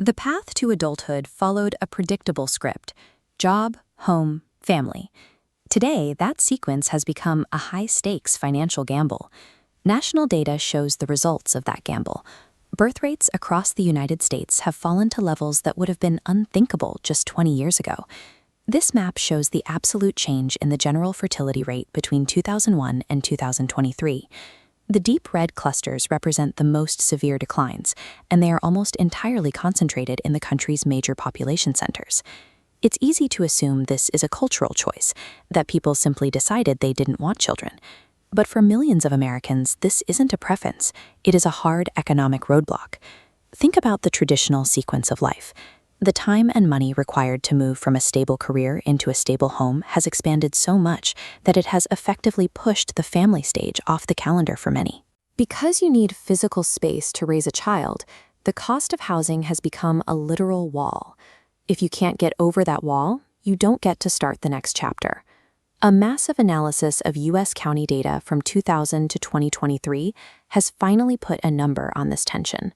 The path to adulthood followed a predictable script: job, home, family. Today, that sequence has become a high-stakes financial gamble. National data shows the results of that gamble. Birth rates across the United States have fallen to levels that would have been unthinkable just 20 years ago. This map shows the absolute change in the general fertility rate between 2001 and 2023. The deep red clusters represent the most severe declines, and they are almost entirely concentrated in the country's major population centers. It's easy to assume this is a cultural choice, that people simply decided they didn't want children. But for millions of Americans, this isn't a preference. It is a hard economic roadblock. Think about the traditional sequence of life. The time and money required to move from a stable career into a stable home has expanded so much that it has effectively pushed the family stage off the calendar for many. Because you need physical space to raise a child, the cost of housing has become a literal wall. If you can't get over that wall, you don't get to start the next chapter. A massive analysis of U.S. county data from 2000 to 2023 has finally put a number on this tension.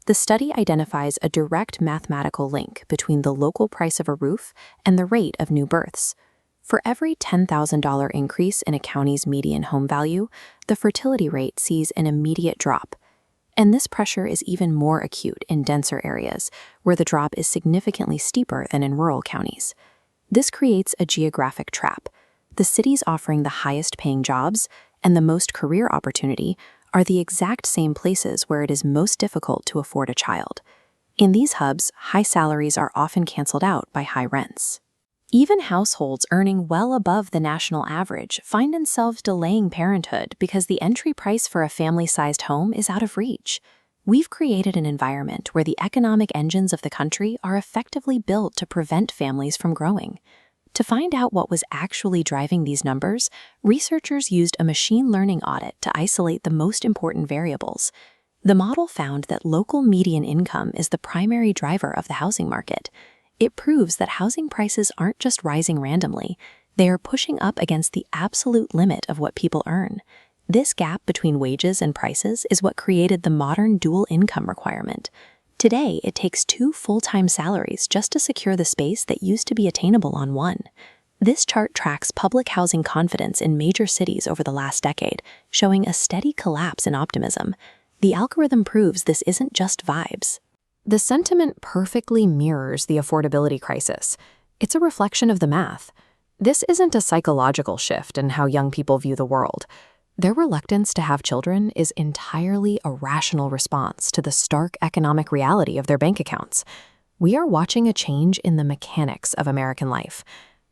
The study identifies a direct mathematical link between the local price of a roof and the rate of new births. For every $10,000 increase in a county's median home value, the fertility rate sees an immediate drop. And this pressure is even more acute in denser areas, where the drop is significantly steeper than in rural counties. This creates a geographic trap. The cities offering the highest-paying jobs and the most career opportunity are the exact same places where it is most difficult to afford a child. In these hubs, high salaries are often canceled out by high rents. Even households earning well above the national average find themselves delaying parenthood because the entry price for a family-sized home is out of reach. We've created an environment where the economic engines of the country are effectively built to prevent families from growing. To find out what was actually driving these numbers, researchers used a machine learning audit to isolate the most important variables. The model found that local median income is the primary driver of the housing market. It proves that housing prices aren't just rising randomly, they are pushing up against the absolute limit of what people earn. This gap between wages and prices is what created the modern dual income requirement. Today, it takes 2 full-time salaries just to secure the space that used to be attainable on one. This chart tracks public housing confidence in major cities over the last decade, showing a steady collapse in optimism. The algorithm proves this isn't just vibes. The sentiment perfectly mirrors the affordability crisis. It's a reflection of the math. This isn't a psychological shift in how young people view the world. Their reluctance to have children is entirely a rational response to the stark economic reality of their bank accounts. We are watching a change in the mechanics of American life.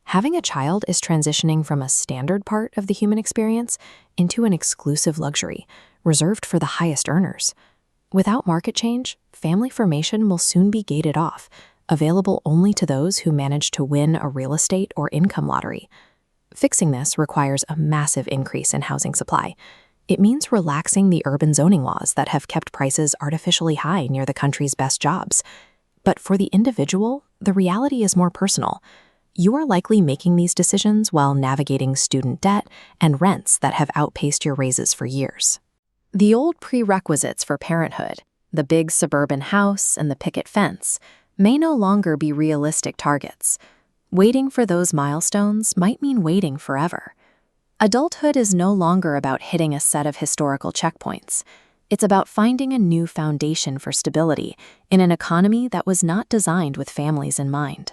Having a child is transitioning from a standard part of the human experience into an exclusive luxury, reserved for the highest earners. Without market change, family formation will soon be gated off, available only to those who manage to win a real estate or income lottery. Fixing this requires a massive increase in housing supply. It means relaxing the urban zoning laws that have kept prices artificially high near the country's best jobs. But for the individual, the reality is more personal. You are likely making these decisions while navigating student debt and rents that have outpaced your raises for years. The old prerequisites for parenthood, the big suburban house and the picket fence, may no longer be realistic targets. Waiting for those milestones might mean waiting forever. Adulthood is no longer about hitting a set of historical checkpoints. It's about finding a new foundation for stability in an economy that was not designed with families in mind.